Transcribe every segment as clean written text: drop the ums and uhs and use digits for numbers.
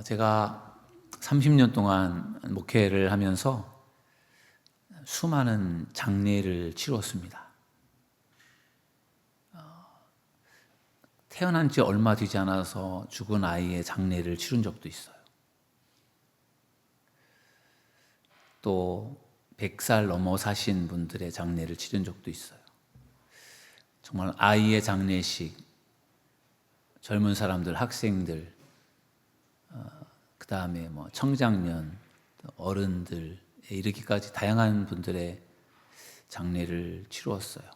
제가 30년 동안 목회를 하면서 수많은 장례를 치렀습니다. 태어난 지 얼마 되지 않아서 죽은 아이의 장례를 치른 적도 있어요. 또 100살 넘어 사신 분들의 장례를 치른 적도 있어요. 정말 아이의 장례식, 젊은 사람들, 학생들, 그 다음에 청장년, 어른들에 이르기까지 다양한 분들의 장례를 치루었어요.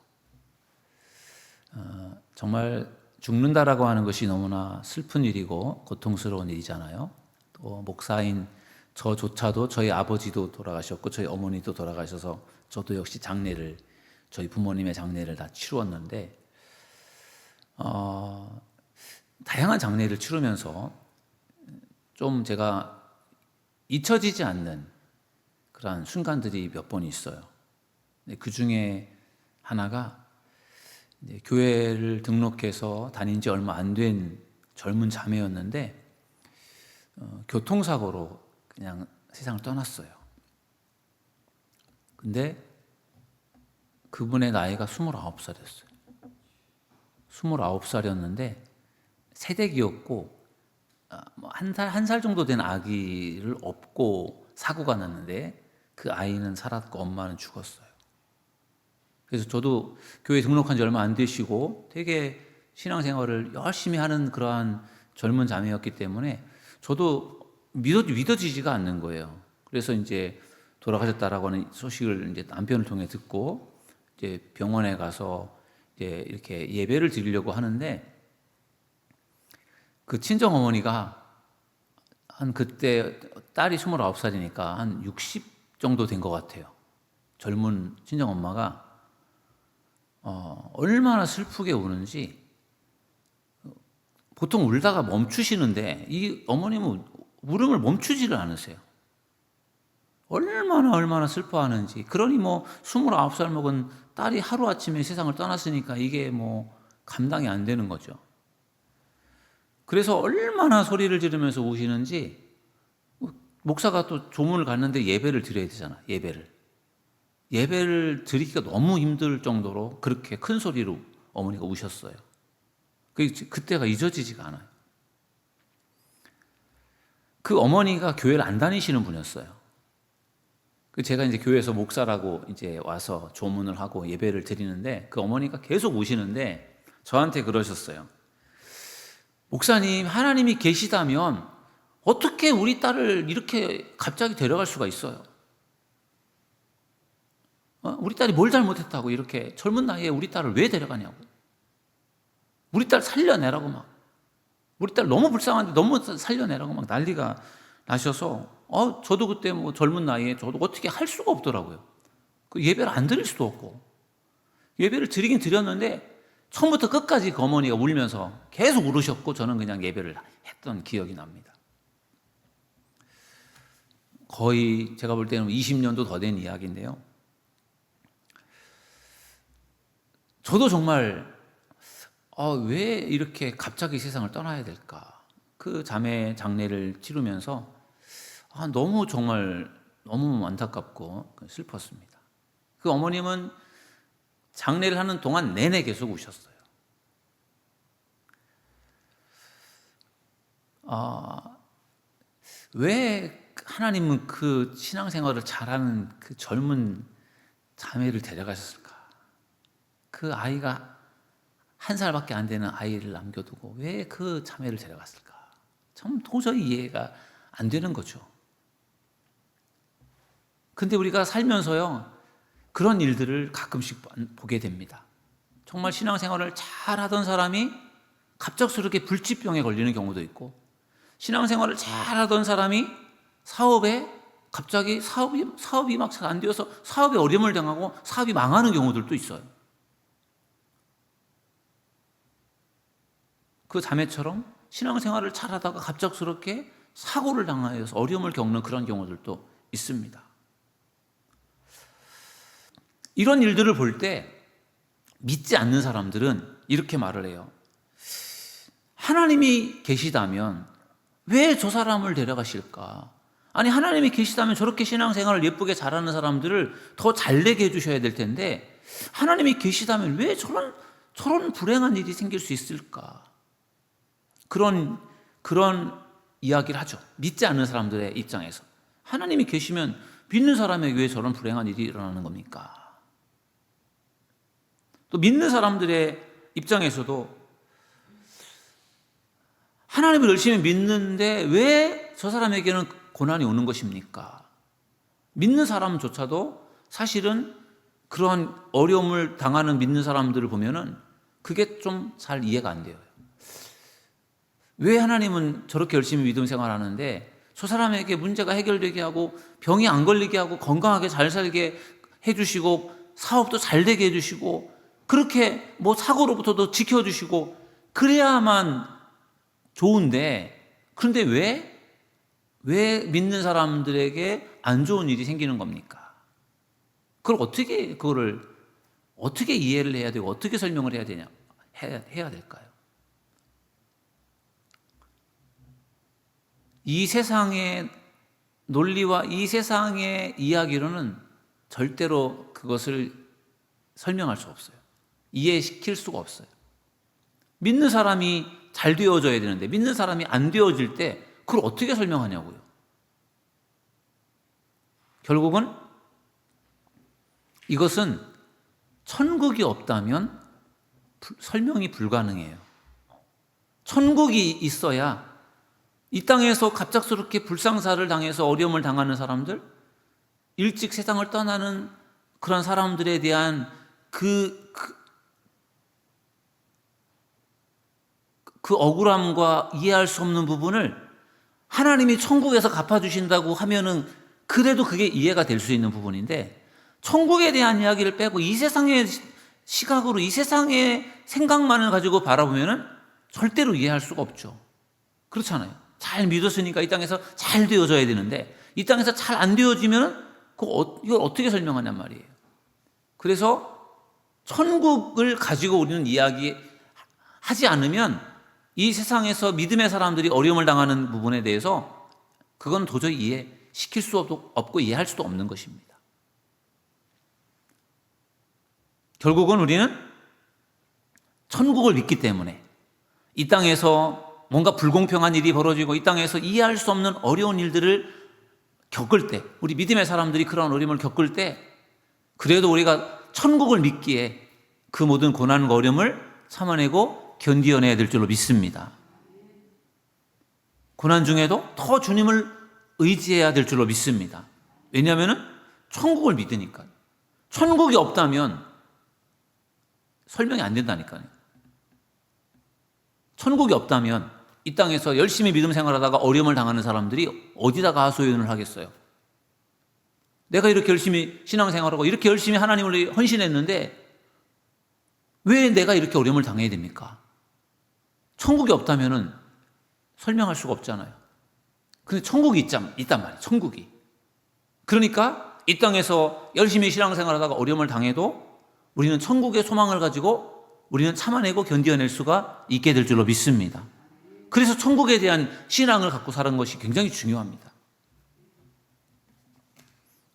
정말 죽는다라고 하는 것이 너무나 슬픈 일이고 고통스러운 일이잖아요. 또 목사인 저조차도 저희 아버지도 돌아가셨고 저희 어머니도 돌아가셔서 저도 역시 저희 부모님의 장례를 다 치루었는데 다양한 장례를 치르면서 좀 제가 잊혀지지 않는 그런 순간들이 몇 번 있어요. 그 중에 하나가 교회를 등록해서 다닌 지 얼마 안 된 젊은 자매였는데 교통사고로 그냥 세상을 떠났어요. 근데 그분의 나이가 29살이었어요. 29살이었는데 새댁이었고 한 살 정도 된 아기를 업고 사고가 났는데 그 아이는 살았고 엄마는 죽었어요. 그래서 저도 교회 등록한 지 얼마 안 되시고 되게 신앙생활을 열심히 하는 그러한 젊은 자매였기 때문에 저도 믿어지지가 않는 거예요. 그래서 이제 돌아가셨다라고 하는 소식을 이제 남편을 통해 듣고 이제 병원에 가서 이제 이렇게 예배를 드리려고 하는데 그 친정 어머니가 한 그때 딸이 29살이니까 한 60 정도 된 것 같아요. 젊은 친정 엄마가 얼마나 슬프게 우는지 보통 울다가 멈추시는데 이 어머님은 울음을 멈추지를 않으세요. 얼마나 슬퍼하는지. 그러니 29살 먹은 딸이 하루아침에 세상을 떠났으니까 이게 감당이 안 되는 거죠. 그래서 얼마나 소리를 지르면서 우시는지 목사가 또 조문을 갔는데 예배를 드려야 되잖아. 예배를 드리기가 너무 힘들 정도로 그렇게 큰 소리로 어머니가 우셨어요. 그때가 잊어지지가 않아요. 그 어머니가 교회를 안 다니시는 분이었어요. 제가 이제 교회에서 목사라고 이제 와서 조문을 하고 예배를 드리는데 그 어머니가 계속 우시는데 저한테 그러셨어요. 목사님, 하나님이 계시다면 어떻게 우리 딸을 이렇게 갑자기 데려갈 수가 있어요? 우리 딸이 뭘 잘못했다고 이렇게 젊은 나이에 우리 딸을 왜 데려가냐고. 우리 딸 살려내라고 우리 딸 너무 불쌍한데 너무 살려내라고 난리가 나셔서 저도 그때 젊은 나이에 저도 어떻게 할 수가 없더라고요. 그 예배를 안 드릴 수도 없고 예배를 드리긴 드렸는데 처음부터 끝까지 그 어머니가 울면서 계속 울으셨고 저는 그냥 예배를 했던 기억이 납니다. 거의 제가 볼 때는 20년도 더 된 이야기인데요. 저도 정말 왜 이렇게 갑자기 세상을 떠나야 될까? 그 자매 장례를 치르면서 너무 안타깝고 슬펐습니다. 그 어머님은 장례를 하는 동안 내내 계속 우셨어요. 왜 하나님은 그 신앙생활을 잘하는 그 젊은 자매를 데려가셨을까? 그 아이가 1살밖에 안 되는 아이를 남겨두고 왜 그 자매를 데려갔을까? 참 도저히 이해가 안 되는 거죠. 근데 우리가 살면서요, 그런 일들을 가끔씩 보게 됩니다. 정말 신앙생활을 잘하던 사람이 갑작스럽게 불치병에 걸리는 경우도 있고, 신앙생활을 잘하던 사람이 갑자기 사업이 막 잘 안 되어서 사업에 어려움을 당하고 사업이 망하는 경우들도 있어요. 그 자매처럼 신앙생활을 잘하다가 갑작스럽게 사고를 당하여서 어려움을 겪는 그런 경우들도 있습니다. 이런 일들을 볼 때 믿지 않는 사람들은 이렇게 말을 해요. 하나님이 계시다면 왜 저 사람을 데려가실까? 아니, 하나님이 계시다면 저렇게 신앙생활을 예쁘게 잘하는 사람들을 더 잘되게 해주셔야 될 텐데, 하나님이 계시다면 왜 저런 불행한 일이 생길 수 있을까? 그런 이야기를 하죠. 믿지 않는 사람들의 입장에서. 하나님이 계시면 믿는 사람에게 왜 저런 불행한 일이 일어나는 겁니까? 또 믿는 사람들의 입장에서도 하나님을 열심히 믿는데 왜 저 사람에게는 고난이 오는 것입니까? 믿는 사람조차도 사실은 그러한 어려움을 당하는 믿는 사람들을 보면은 그게 좀 잘 이해가 안 돼요. 왜 하나님은 저렇게 열심히 믿음 생활하는데 저 사람에게 문제가 해결되게 하고 병이 안 걸리게 하고 건강하게 잘 살게 해주시고 사업도 잘 되게 해주시고 그렇게 뭐 사고로부터도 지켜주시고 그래야만 좋은데, 그런데 왜 믿는 사람들에게 안 좋은 일이 생기는 겁니까? 그걸 어떻게 이해를 해야 되고 어떻게 설명을 해야 될까요? 이 세상의 논리와 이 세상의 이야기로는 절대로 그것을 설명할 수 없어요. 이해시킬 수가 없어요. 믿는 사람이 잘 되어져야 되는데 믿는 사람이 안 되어질 때 그걸 어떻게 설명하냐고요. 결국은 이것은 천국이 없다면 설명이 불가능해요. 천국이 있어야 이 땅에서 갑작스럽게 불상사를 당해서 어려움을 당하는 사람들, 일찍 세상을 떠나는 그런 사람들에 대한 그 억울함과 이해할 수 없는 부분을 하나님이 천국에서 갚아주신다고 하면은 그래도 그게 이해가 될 수 있는 부분인데, 천국에 대한 이야기를 빼고 이 세상의 시각으로 이 세상의 생각만을 가지고 바라보면은 절대로 이해할 수가 없죠. 그렇잖아요. 잘 믿었으니까 이 땅에서 잘 되어져야 되는데 이 땅에서 잘 안 되어지면은 이걸 어떻게 설명하냔 말이에요. 그래서 천국을 가지고 우리는 이야기하지 않으면 이 세상에서 믿음의 사람들이 어려움을 당하는 부분에 대해서 그건 도저히 이해시킬 수 없고 이해할 수도 없는 것입니다. 결국은 우리는 천국을 믿기 때문에 이 땅에서 뭔가 불공평한 일이 벌어지고 이 땅에서 이해할 수 없는 어려운 일들을 겪을 때, 우리 믿음의 사람들이 그런 어려움을 겪을 때 그래도 우리가 천국을 믿기에 그 모든 고난과 어려움을 참아내고 견디어내야 될 줄로 믿습니다. 고난 중에도 더 주님을 의지해야 될 줄로 믿습니다. 왜냐하면 천국을 믿으니까요. 천국이 없다면 설명이 안 된다니까요. 천국이 없다면 이 땅에서 열심히 믿음 생활하다가 어려움을 당하는 사람들이 어디다가 하소연을 하겠어요? 내가 이렇게 열심히 신앙생활하고 이렇게 열심히 하나님을 헌신했는데 왜 내가 이렇게 어려움을 당해야 됩니까? 천국이 없다면 설명할 수가 없잖아요. 근데 천국이 있단 말이에요. 천국이. 그러니까 이 땅에서 열심히 신앙생활하다가 어려움을 당해도 우리는 천국의 소망을 가지고 우리는 참아내고 견디어낼 수가 있게 될 줄로 믿습니다. 그래서 천국에 대한 신앙을 갖고 사는 것이 굉장히 중요합니다.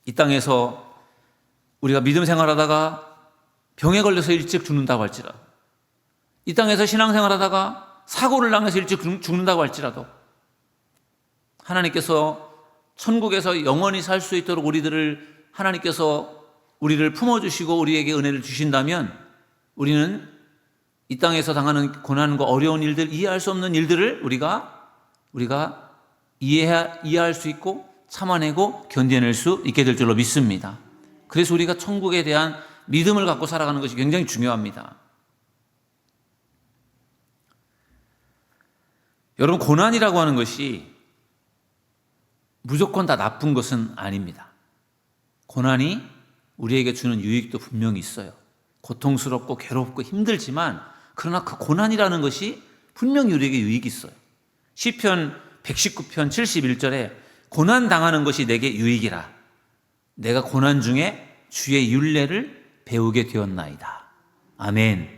이 땅에서 우리가 믿음 생활하다가 병에 걸려서 일찍 죽는다고 할지라도, 이 땅에서 신앙생활하다가 사고를 당해서 일찍 죽는다고 할지라도 하나님께서 천국에서 영원히 살 수 있도록 하나님께서 우리를 품어주시고 우리에게 은혜를 주신다면 우리는 이 땅에서 당하는 고난과 어려운 일들, 이해할 수 없는 일들을 우리가 이해할 수 있고 참아내고 견뎌낼 수 있게 될 줄로 믿습니다. 그래서 우리가 천국에 대한 믿음을 갖고 살아가는 것이 굉장히 중요합니다. 여러분, 고난이라고 하는 것이 무조건 다 나쁜 것은 아닙니다. 고난이 우리에게 주는 유익도 분명히 있어요. 고통스럽고 괴롭고 힘들지만 그러나 그 고난이라는 것이 분명히 우리에게 유익이 있어요. 시편 119편 71절에 고난 당하는 것이 내게 유익이라. 내가 고난 중에 주의 율례를 배우게 되었나이다. 아멘.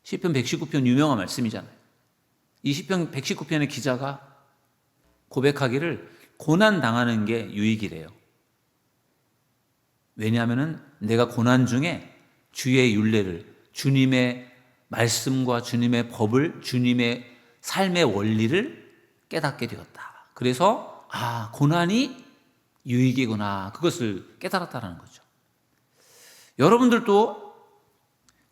시편 119편 유명한 말씀이잖아요. 이 시편 119편의 기자가 고백하기를 고난 당하는 게 유익이래요. 왜냐하면 내가 고난 중에 주의 율례를, 주님의 말씀과 주님의 법을, 주님의 삶의 원리를 깨닫게 되었다. 그래서 고난이 유익이구나, 그것을 깨달았다는 거죠. 여러분들도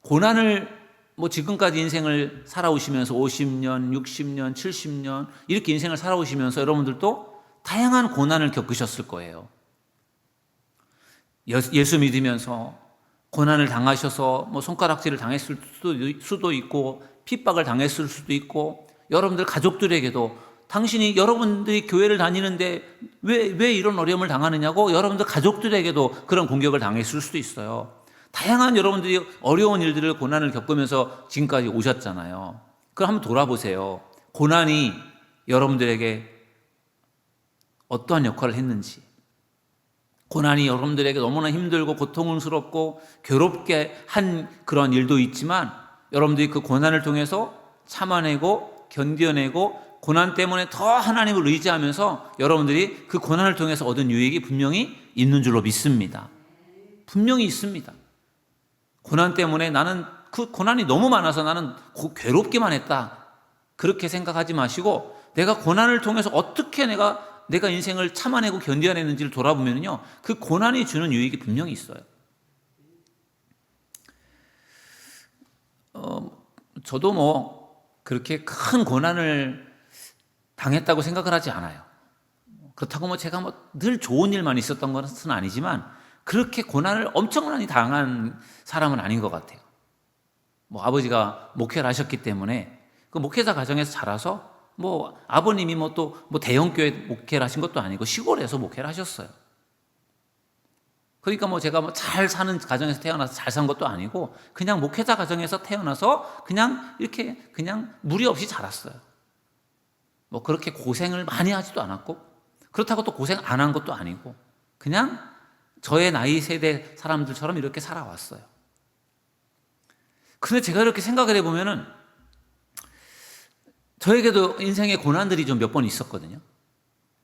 고난을 지금까지 인생을 살아오시면서 50년, 60년, 70년 이렇게 인생을 살아오시면서 여러분들도 다양한 고난을 겪으셨을 거예요. 예수 믿으면서 고난을 당하셔서 손가락질을 당했을 수도 있고, 핍박을 당했을 수도 있고, 여러분들 가족들에게도 여러분들이 교회를 다니는데 왜 이런 어려움을 당하느냐고 여러분들 가족들에게도 그런 공격을 당했을 수도 있어요. 다양한 여러분들이 어려운 일들을, 고난을 겪으면서 지금까지 오셨잖아요. 그럼 한번 돌아보세요. 고난이 여러분들에게 어떠한 역할을 했는지, 고난이 여러분들에게 너무나 힘들고 고통스럽고 괴롭게 한 그런 일도 있지만, 여러분들이 그 고난을 통해서 참아내고 견뎌내고 고난 때문에 더 하나님을 의지하면서 여러분들이 그 고난을 통해서 얻은 유익이 분명히 있는 줄로 믿습니다. 분명히 있습니다. 고난 때문에 나는 그 고난이 너무 많아서 나는 괴롭기만 했다, 그렇게 생각하지 마시고, 내가 고난을 통해서 어떻게 내가 인생을 참아내고 견뎌내는지를 돌아보면요, 그 고난이 주는 유익이 분명히 있어요. 저도 그렇게 큰 고난을 당했다고 생각을 하지 않아요. 그렇다고 제가 늘 좋은 일만 있었던 것은 아니지만, 그렇게 고난을 엄청 많이 당한 사람은 아닌 것 같아요. 아버지가 목회를 하셨기 때문에 그 목회자 가정에서 자라서 아버님이 또 대형교회 목회를 하신 것도 아니고 시골에서 목회를 하셨어요. 그러니까 제가 잘 사는 가정에서 태어나서 잘 산 것도 아니고, 그냥 목회자 가정에서 태어나서 그냥 무리 없이 자랐어요. 그렇게 고생을 많이 하지도 않았고, 그렇다고 또 고생 안 한 것도 아니고, 그냥 저의 나이 세대 사람들처럼 이렇게 살아왔어요. 근데 제가 이렇게 생각을 해보면은 저에게도 인생의 고난들이 좀 몇 번 있었거든요.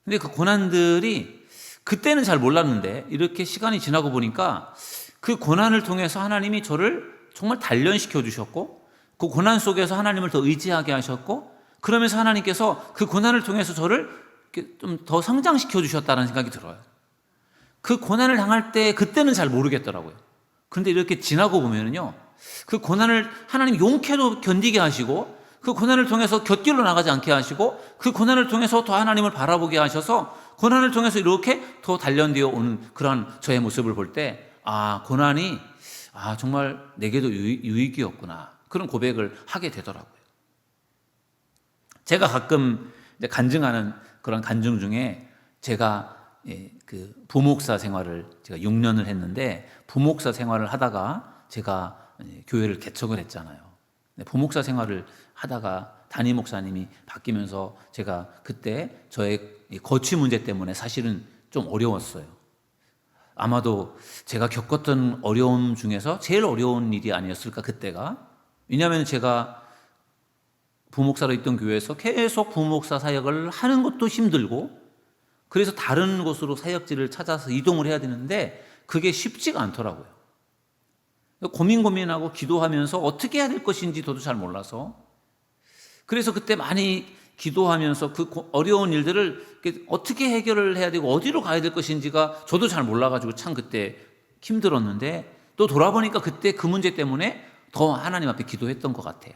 근데 그 고난들이 그때는 잘 몰랐는데, 이렇게 시간이 지나고 보니까 그 고난을 통해서 하나님이 저를 정말 단련시켜 주셨고, 그 고난 속에서 하나님을 더 의지하게 하셨고, 그러면서 하나님께서 그 고난을 통해서 저를 좀 더 성장시켜 주셨다는 생각이 들어요. 그 고난을 당할 때 그때는 잘 모르겠더라고요. 그런데 이렇게 지나고 보면은요, 그 고난을 하나님 용케도 견디게 하시고, 그 고난을 통해서 곁길로 나가지 않게 하시고, 그 고난을 통해서 더 하나님을 바라보게 하셔서, 고난을 통해서 이렇게 더 단련되어 오는 그런 저의 모습을 볼 때, 고난이 정말 내게도 유익이었구나, 그런 고백을 하게 되더라고요. 제가 가끔 간증하는 그런 간증 중에, 제가 그 부목사 생활을 제가 6년을 했는데, 부목사 생활을 하다가 제가 교회를 개척을 했잖아요. 부목사 생활을 하다가 담임 목사님이 바뀌면서 제가 그때 저의 거취 문제 때문에 사실은 좀 어려웠어요. 아마도 제가 겪었던 어려움 중에서 제일 어려운 일이 아니었을까, 그때가. 왜냐하면 제가 부목사로 있던 교회에서 계속 부목사 사역을 하는 것도 힘들고, 그래서 다른 곳으로 사역지를 찾아서 이동을 해야 되는데 그게 쉽지가 않더라고요. 고민하고 기도하면서 어떻게 해야 될 것인지 저도 잘 몰라서, 그래서 그때 많이 기도하면서 그 어려운 일들을 어떻게 해결을 해야 되고 어디로 가야 될 것인지가 저도 잘 몰라가지고 참 그때 힘들었는데, 또 돌아보니까 그때 그 문제 때문에 더 하나님 앞에 기도했던 것 같아요.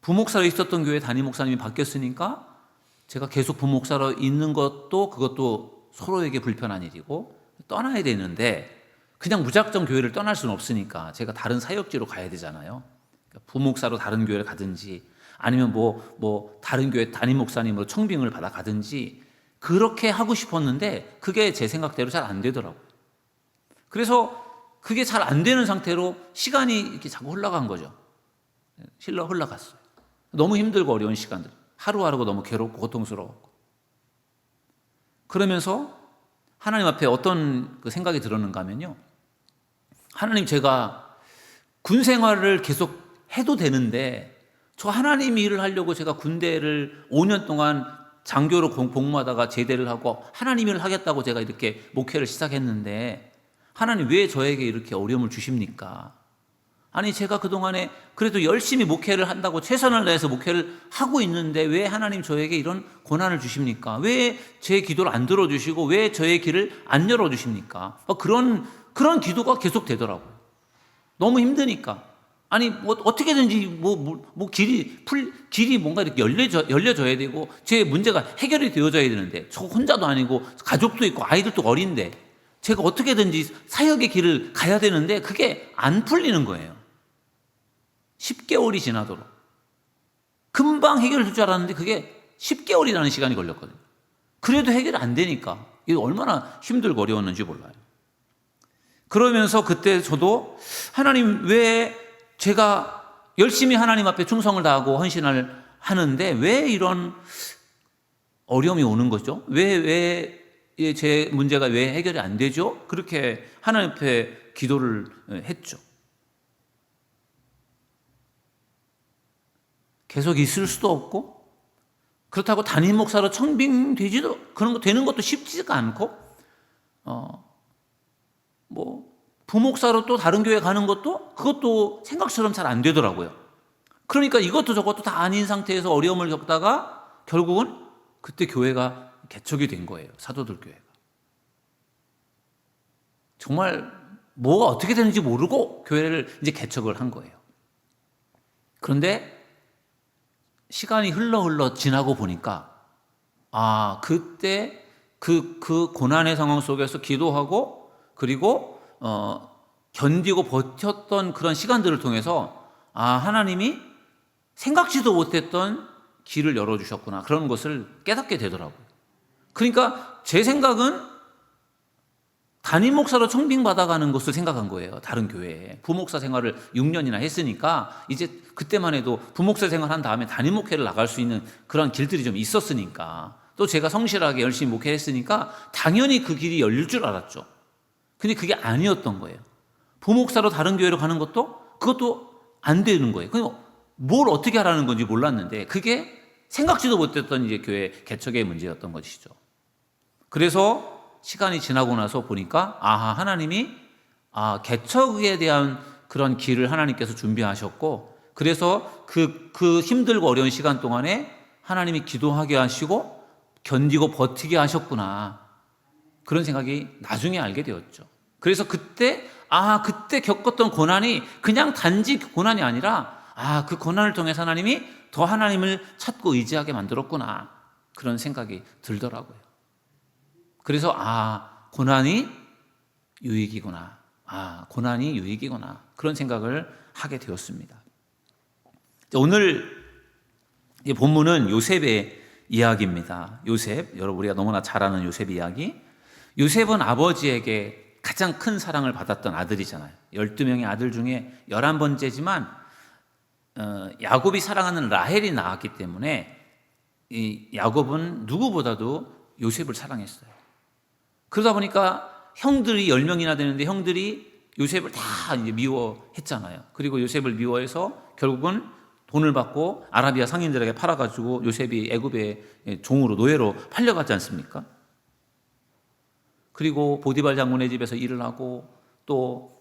부목사로 있었던 교회 담임 목사님이 바뀌었으니까 제가 계속 부목사로 있는 그것도 서로에게 불편한 일이고, 떠나야 되는데 그냥 무작정 교회를 떠날 수는 없으니까 제가 다른 사역지로 가야 되잖아요. 그러니까 부목사로 다른 교회를 가든지, 아니면 다른 교회 담임 목사님으로 청빙을 받아 가든지, 그렇게 하고 싶었는데 그게 제 생각대로 잘 안 되더라고요. 그래서 그게 잘 안 되는 상태로 시간이 이렇게 자꾸 흘러간 거죠. 흘러갔어요. 너무 힘들고 어려운 시간들, 하루하루가 너무 괴롭고 고통스러웠고. 그러면서 하나님 앞에 어떤 그 생각이 들었는가 하면요, 하나님, 제가 군 생활을 계속 해도 되는데 저 하나님 일을 하려고 제가 군대를 5년 동안 장교로 복무하다가 제대를 하고 하나님 일을 하겠다고 제가 이렇게 목회를 시작했는데 하나님 왜 저에게 이렇게 어려움을 주십니까? 아니 제가 그동안에 그래도 열심히 목회를 한다고 최선을 다해서 목회를 하고 있는데 왜 하나님 저에게 이런 고난을 주십니까? 왜 제 기도를 안 들어주시고 왜 저의 길을 안 열어주십니까? 그런 기도가 계속 되더라고요. 너무 힘드니까. 아니 뭐 어떻게든지 길이 뭔가 이렇게 열려져야 되고 제 문제가 해결이 되어져야 되는데 저 혼자도 아니고 가족도 있고 아이들도 어린데 제가 어떻게든지 사역의 길을 가야 되는데 그게 안 풀리는 거예요. 10개월이 지나도록 금방 해결될 줄 알았는데 그게 10개월이라는 시간이 걸렸거든요. 그래도 해결이 안 되니까 이게 얼마나 힘들고 어려웠는지 몰라요. 그러면서 그때 저도 하나님 왜 제가 열심히 하나님 앞에 충성을 다하고 헌신을 하는데 왜 이런 어려움이 오는 거죠? 왜 제 문제가 왜 해결이 안 되죠? 그렇게 하나님 앞에 기도를 했죠. 계속 있을 수도 없고 그렇다고 담임 목사로 청빙되지도 그런 거 되는 것도 쉽지가 않고 부목사로 또 다른 교회 가는 것도 그것도 생각처럼 잘 안 되더라고요. 그러니까 이것도 저것도 다 아닌 상태에서 어려움을 겪다가 결국은 그때 교회가 개척이 된 거예요. 사도들 교회가. 정말 뭐가 어떻게 되는지 모르고 교회를 이제 개척을 한 거예요. 그런데 시간이 흘러 지나고 보니까 그때 그 고난의 상황 속에서 기도하고 그리고 견디고 버텼던 그런 시간들을 통해서 하나님이 생각지도 못했던 길을 열어주셨구나 그런 것을 깨닫게 되더라고요. 그러니까 제 생각은 담임 목사로 청빙받아가는 것을 생각한 거예요. 다른 교회에. 부목사 생활을 6년이나 했으니까 이제 그때만 해도 부목사 생활한 다음에 담임 목회를 나갈 수 있는 그런 길들이 좀 있었으니까 또 제가 성실하게 열심히 목회했으니까 당연히 그 길이 열릴 줄 알았죠. 근데 그게 아니었던 거예요. 부목사로 다른 교회로 가는 그것도 안 되는 거예요. 그럼 뭘 어떻게 하라는 건지 몰랐는데 그게 생각지도 못했던 이제 교회 개척의 문제였던 것이죠. 그래서 시간이 지나고 나서 보니까 하나님이 개척에 대한 그런 길을 하나님께서 준비하셨고 그래서 그 힘들고 어려운 시간 동안에 하나님이 기도하게 하시고 견디고 버티게 하셨구나 그런 생각이 나중에 알게 되었죠. 그래서 그때 겪었던 고난이 그냥 단지 고난이 아니라 그 고난을 통해서 하나님이 더 하나님을 찾고 의지하게 만들었구나 그런 생각이 들더라고요. 그래서 고난이 유익이구나. 고난이 유익이구나. 그런 생각을 하게 되었습니다. 오늘 이 본문은 요셉의 이야기입니다. 요셉, 여러분 우리가 너무나 잘 아는 요셉 이야기. 요셉은 아버지에게 가장 큰 사랑을 받았던 아들이잖아요. 12명의 아들 중에 11번째지만 야곱이 사랑하는 라헬이 낳았기 때문에 이 야곱은 누구보다도 요셉을 사랑했어요. 그러다 보니까 형들이 10명이나 되는데 형들이 요셉을 다 이제 미워했잖아요. 그리고 요셉을 미워해서 결국은 돈을 받고 아라비아 상인들에게 팔아가지고 요셉이 애굽의 종으로 노예로 팔려갔지 않습니까? 그리고 보디발 장군의 집에서 일을 하고 또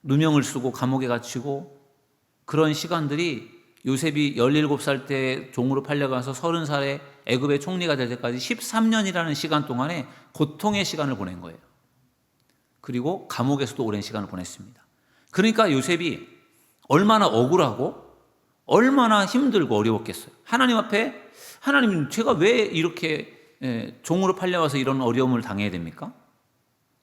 누명을 쓰고 감옥에 갇히고 그런 시간들이 요셉이 17살 때 종으로 팔려가서 30살에 애굽의 총리가 될 때까지 13년이라는 시간 동안에 고통의 시간을 보낸 거예요. 그리고 감옥에서도 오랜 시간을 보냈습니다. 그러니까 요셉이 얼마나 억울하고 얼마나 힘들고 어려웠겠어요. 하나님 앞에 하나님 제가 왜 이렇게 종으로 팔려와서 이런 어려움을 당해야 됩니까?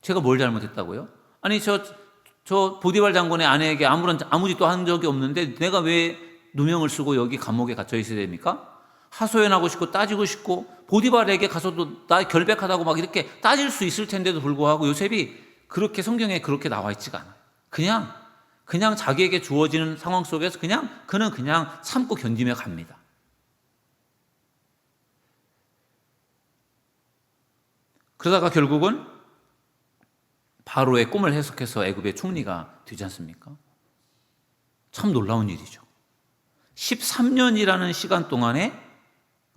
제가 뭘 잘못했다고요? 아니 저 보디발 장군의 아내에게 아무 짓도 한 적이 없는데 내가 왜 누명을 쓰고 여기 감옥에 갇혀 있어야 됩니까? 하소연하고 싶고 따지고 싶고 보디발에게 가서도 나 결백하다고 막 이렇게 따질 수 있을 텐데도 불구하고 요셉이 그렇게 성경에 그렇게 나와 있지가 않아요. 그냥 자기에게 주어지는 상황 속에서 그는 참고 견디며 갑니다. 그러다가 결국은 바로의 꿈을 해석해서 애굽의 총리가 되지 않습니까? 참 놀라운 일이죠. 13년이라는 시간 동안에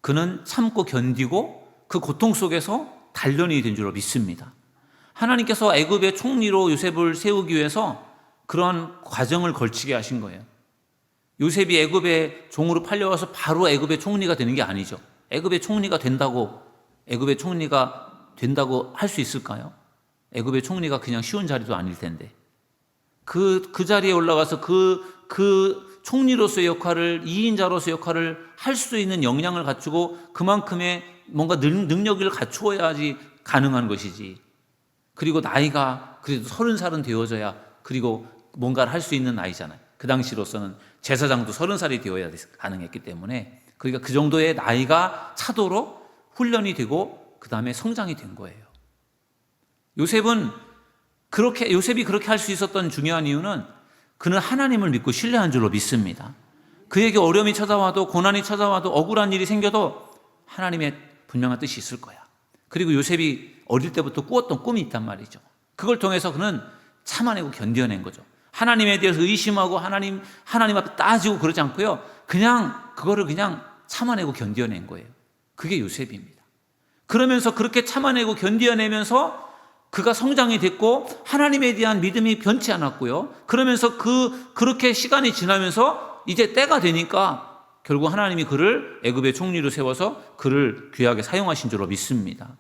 그는 참고 견디고 그 고통 속에서 단련이 된 줄로 믿습니다. 하나님께서 애굽의 총리로 요셉을 세우기 위해서 그러한 과정을 걸치게 하신 거예요. 요셉이 애굽의 종으로 팔려와서 바로 애굽의 총리가 되는 게 아니죠. 애굽의 총리가 된다고 할 수 있을까요? 애굽의 총리가 그냥 쉬운 자리도 아닐 텐데 그 자리에 올라가서 그 총리로서의 역할을, 2인자로서의 역할을 할 수 있는 역량을 갖추고 그만큼의 뭔가 능력을 갖추어야지 가능한 것이지. 그리고 나이가 그래도 30살은 되어져야 그리고 뭔가를 할 수 있는 나이잖아요. 그 당시로서는 제사장도 30살이 되어야 가능했기 때문에, 그러니까 그 정도의 나이가 차도록 훈련이 되고 그 다음에 성장이 된 거예요. 요셉이 그렇게 할 수 있었던 중요한 이유는 그는 하나님을 믿고 신뢰한 줄로 믿습니다. 그에게 어려움이 찾아와도, 고난이 찾아와도, 억울한 일이 생겨도 하나님의 분명한 뜻이 있을 거야. 그리고 요셉이 어릴 때부터 꾸었던 꿈이 있단 말이죠. 그걸 통해서 그는 참아내고 견뎌낸 거죠. 하나님에 대해서 의심하고 하나님 앞에 따지고 그러지 않고요, 그거를 참아내고 견뎌낸 거예요. 그게 요셉입니다. 그러면서 그렇게 참아내고 견뎌내면서 그가 성장이 됐고 하나님에 대한 믿음이 변치 않았고요. 그러면서 그렇게 시간이 지나면서 이제 때가 되니까 결국 하나님이 그를 애굽의 총리로 세워서 그를 귀하게 사용하신 줄로 믿습니다.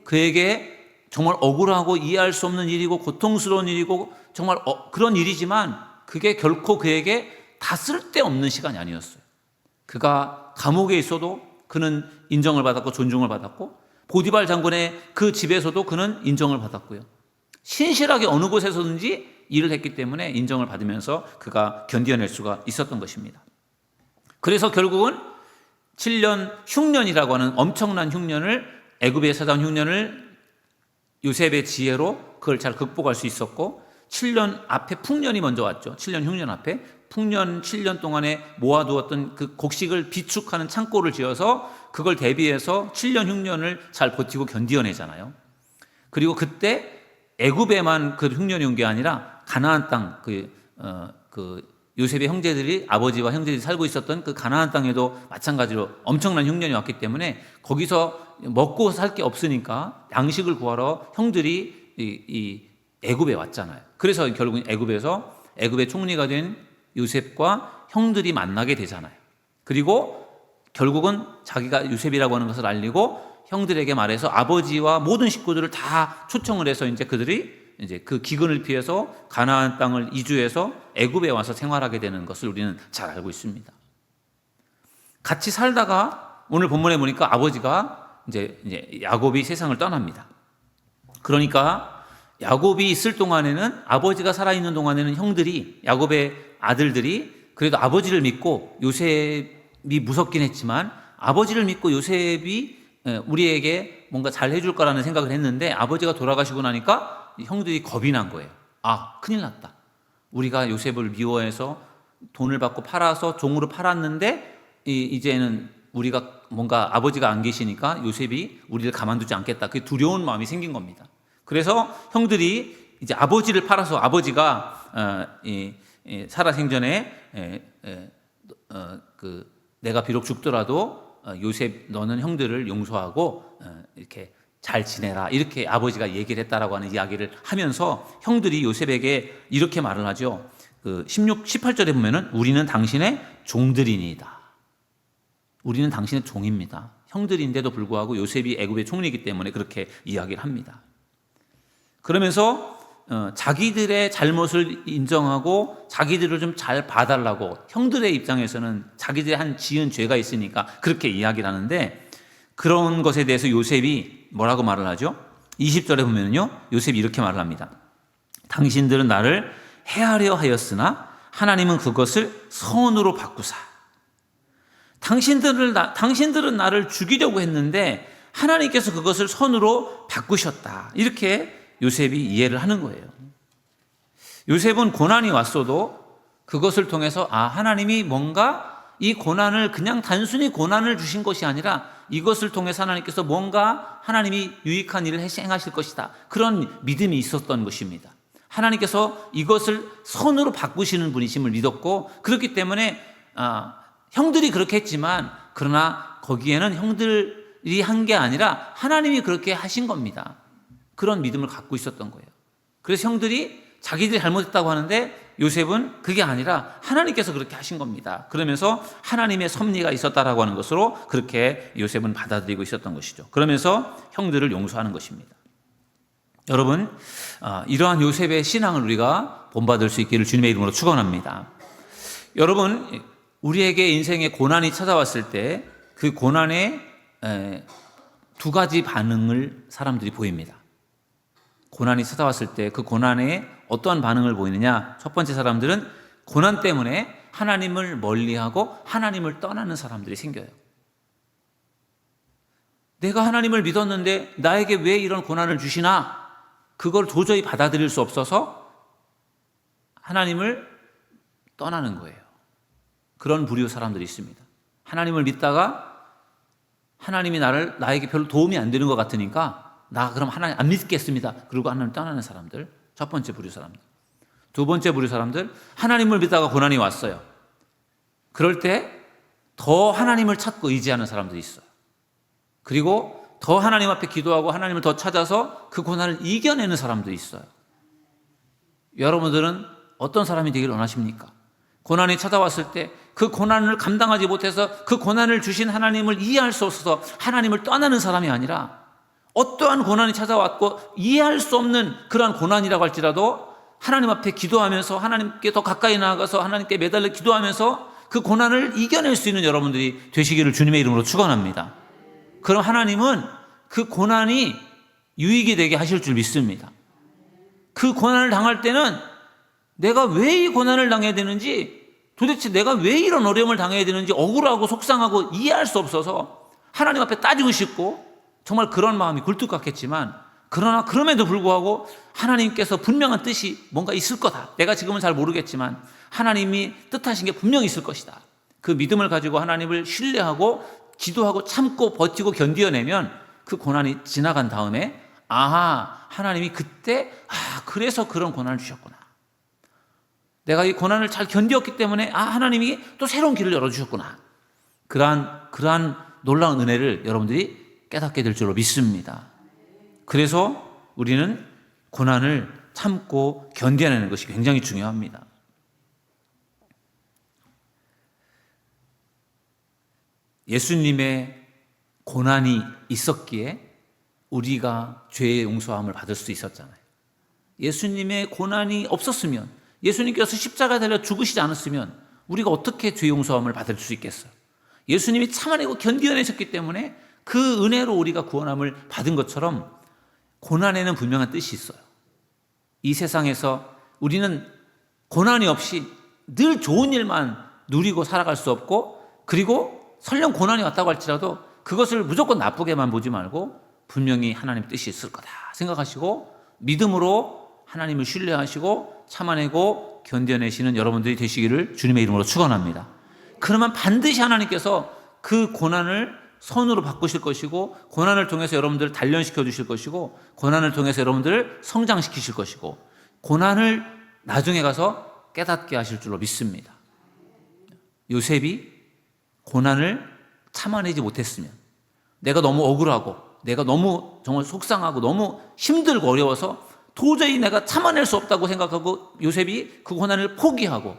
그에게 정말 억울하고 이해할 수 없는 일이고 고통스러운 일이고 정말 그런 일이지만 그게 결코 그에게 다 쓸데없는 시간이 아니었어요. 그가 감옥에 있어도 그는 인정을 받았고 존중을 받았고, 보디발 장군의 그 집에서도 그는 인정을 받았고요. 신실하게 어느 곳에서든지 일을 했기 때문에 인정을 받으면서 그가 견뎌낼 수가 있었던 것입니다. 그래서 결국은 7년 흉년이라고 하는 엄청난 흉년을, 애굽에 사던 흉년을 요셉의 지혜로 그걸 잘 극복할 수 있었고, 7년 앞에 풍년이 먼저 왔죠. 7년 흉년 앞에 풍년 7년 동안에 모아두었던 그 곡식을 비축하는 창고를 지어서 그걸 대비해서 7년 흉년을 잘 버티고 견디어내잖아요. 그리고 그때 애굽에만 그 흉년이 온 게 아니라 가나안 땅, 요셉의 형제들이, 아버지와 형제들이 살고 있었던 그 가나안 땅에도 마찬가지로 엄청난 흉년이 왔기 때문에 거기서 먹고 살 게 없으니까 양식을 구하러 형들이 이 애굽에 왔잖아요. 그래서 결국 애굽의 총리가 된 요셉과 형들이 만나게 되잖아요. 그리고 결국은 자기가 요셉이라고 하는 것을 알리고 형들에게 말해서 아버지와 모든 식구들을 다 초청을 해서 이제 그들이 이제 그 기근을 피해서 가나안 땅을 이주해서 애굽에 와서 생활하게 되는 것을 우리는 잘 알고 있습니다. 같이 살다가 오늘 본문에 보니까 아버지가 이제 야곱이 세상을 떠납니다. 그러니까 야곱이 있을 동안에는, 아버지가 살아있는 동안에는 형들이, 야곱의 아들들이 그래도 아버지를 믿고, 요셉이 무섭긴 했지만 아버지를 믿고 요셉이 우리에게 뭔가 잘 해줄 거라는 생각을 했는데, 아버지가 돌아가시고 나니까 형들이 겁이 난 거예요. 큰일 났다. 우리가 요셉을 미워해서 돈을 받고 팔아서 종으로 팔았는데 이제는 우리가 뭔가 아버지가 안 계시니까 요셉이 우리를 가만두지 않겠다. 그게 두려운 마음이 생긴 겁니다. 그래서 형들이 이제 아버지를 팔아서, 아버지가 살아생전에 내가 비록 죽더라도 요셉, 너는 형들을 용서하고 이렇게 잘 지내라, 이렇게 아버지가 얘기를 했다라고 하는 이야기를 하면서 형들이 요셉에게 이렇게 말을 하죠. 18절에 보면은 우리는 당신의 종들이니이다. 우리는 당신의 종입니다. 형들인데도 불구하고 요셉이 애굽의 총리이기 때문에 그렇게 이야기를 합니다. 그러면서 자기들의 잘못을 인정하고 자기들을 좀 잘 봐달라고, 형들의 입장에서는 자기들이 지은 죄가 있으니까 그렇게 이야기를 하는데, 그런 것에 대해서 요셉이 뭐라고 말을 하죠? 20절에 보면요, 요셉이 이렇게 말을 합니다. 당신들은 나를 해하려 하였으나 하나님은 그것을 선으로 바꾸사. 당신들은 나를 죽이려고 했는데 하나님께서 그것을 선으로 바꾸셨다. 이렇게 요셉이 이해를 하는 거예요. 요셉은 고난이 왔어도 그것을 통해서 하나님이 뭔가 이 고난을 그냥 단순히 고난을 주신 것이 아니라 이것을 통해서 하나님께서 뭔가 하나님이 유익한 일을 행하실 것이다. 그런 믿음이 있었던 것입니다. 하나님께서 이것을 선으로 바꾸시는 분이심을 믿었고, 그렇기 때문에 형들이 그렇게 했지만, 그러나 거기에는 형들이 한 게 아니라 하나님이 그렇게 하신 겁니다. 그런 믿음을 갖고 있었던 거예요. 그래서 형들이 자기들이 잘못했다고 하는데 요셉은 그게 아니라 하나님께서 그렇게 하신 겁니다. 그러면서 하나님의 섭리가 있었다라고 하는 것으로 그렇게 요셉은 받아들이고 있었던 것이죠. 그러면서 형들을 용서하는 것입니다. 여러분, 이러한 요셉의 신앙을 우리가 본받을 수 있기를 주님의 이름으로 축원합니다. 여러분, 우리에게 인생에 고난이 찾아왔을 때 그 고난에 두 가지 반응을 사람들이 보입니다. 고난이 찾아왔을 때 그 고난에 어떠한 반응을 보이느냐? 첫 번째, 사람들은 고난 때문에 하나님을 멀리하고 하나님을 떠나는 사람들이 생겨요. 내가 하나님을 믿었는데 나에게 왜 이런 고난을 주시나? 그걸 도저히 받아들일 수 없어서 하나님을 떠나는 거예요. 그런 부류 사람들이 있습니다. 하나님을 믿다가 하나님이 나에게 별로 도움이 안 되는 것 같으니까 나 그럼 하나님 안 믿겠습니다. 그리고 하나님을 떠나는 사람들. 첫 번째 부류 사람들. 두 번째 부류 사람들, 하나님을 믿다가 고난이 왔어요. 그럴 때 더 하나님을 찾고 의지하는 사람들이 있어요. 그리고 더 하나님 앞에 기도하고 하나님을 더 찾아서 그 고난을 이겨내는 사람들이 있어요. 여러분들은 어떤 사람이 되기를 원하십니까? 고난이 찾아왔을 때 그 고난을 감당하지 못해서 그 고난을 주신 하나님을 이해할 수 없어서 하나님을 떠나는 사람이 아니라, 어떠한 고난이 찾아왔고 이해할 수 없는 그러한 고난이라고 할지라도 하나님 앞에 기도하면서 하나님께 더 가까이 나아가서 하나님께 매달려 기도하면서 그 고난을 이겨낼 수 있는 여러분들이 되시기를 주님의 이름으로 축원합니다. 그럼 하나님은 그 고난이 유익이 되게 하실 줄 믿습니다. 그 고난을 당할 때는 내가 왜 이 고난을 당해야 되는지, 도대체 내가 왜 이런 어려움을 당해야 되는지 억울하고 속상하고 이해할 수 없어서 하나님 앞에 따지고 싶고, 정말 그런 마음이 굴뚝 같겠지만, 그러나 그럼에도 불구하고 하나님께서 분명한 뜻이 뭔가 있을 거다. 내가 지금은 잘 모르겠지만 하나님이 뜻하신 게 분명히 있을 것이다. 그 믿음을 가지고 하나님을 신뢰하고 기도하고 참고 버티고 견디어내면 그 고난이 지나간 다음에, 아하, 하나님이 그때 그래서 그런 고난을 주셨구나. 내가 이 고난을 잘 견디었기 때문에 하나님이 또 새로운 길을 열어주셨구나. 그러한 놀라운 은혜를 여러분들이 깨닫게 될 줄로 믿습니다. 그래서 우리는 고난을 참고 견뎌내는 것이 굉장히 중요합니다. 예수님의 고난이 있었기에 우리가 죄의 용서함을 받을 수 있었잖아요. 예수님의 고난이 없었으면, 예수님께서 십자가에 달려 죽으시지 않았으면 우리가 어떻게 죄 용서함을 받을 수 있겠어요? 예수님이 참아내고 견뎌내셨기 때문에 그 은혜로 우리가 구원함을 받은 것처럼 고난에는 분명한 뜻이 있어요. 이 세상에서 우리는 고난이 없이 늘 좋은 일만 누리고 살아갈 수 없고, 그리고 설령 고난이 왔다고 할지라도 그것을 무조건 나쁘게만 보지 말고 분명히 하나님의 뜻이 있을 거다 생각하시고 믿음으로 하나님을 신뢰하시고 참아내고 견뎌내시는 여러분들이 되시기를 주님의 이름으로 축원합니다. 그러면 반드시 하나님께서 그 고난을 선으로 바꾸실 것이고, 고난을 통해서 여러분들을 단련시켜 주실 것이고, 고난을 통해서 여러분들을 성장시키실 것이고, 고난을 나중에 가서 깨닫게 하실 줄로 믿습니다. 요셉이 고난을 참아내지 못했으면, 내가 너무 억울하고 내가 너무 정말 속상하고 너무 힘들고 어려워서 도저히 내가 참아낼 수 없다고 생각하고 요셉이 그 고난을 포기하고,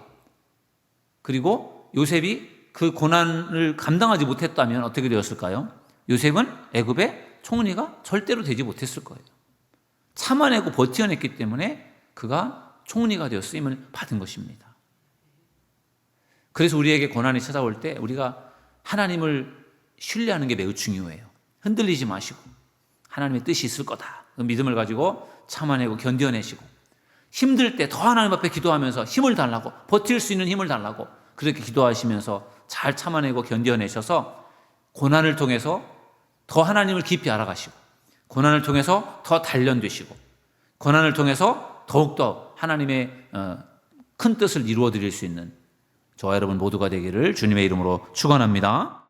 그리고 요셉이 그 고난을 감당하지 못했다면 어떻게 되었을까요? 요셉은 애굽의 총리가 절대로 되지 못했을 거예요. 참아내고 버텨냈기 때문에 그가 총리가 되어 쓰임을 받은 것입니다. 그래서 우리에게 고난이 찾아올 때 우리가 하나님을 신뢰하는 게 매우 중요해요. 흔들리지 마시고 하나님의 뜻이 있을 거다, 그 믿음을 가지고 참아내고 견뎌내시고, 힘들 때 더 하나님 앞에 기도하면서 힘을 달라고, 버틸 수 있는 힘을 달라고 그렇게 기도하시면서 잘 참아내고 견뎌내셔서 고난을 통해서 더 하나님을 깊이 알아가시고, 고난을 통해서 더 단련되시고, 고난을 통해서 더욱더 하나님의 큰 뜻을 이루어 드릴 수 있는 저와 여러분 모두가 되기를 주님의 이름으로 축원합니다.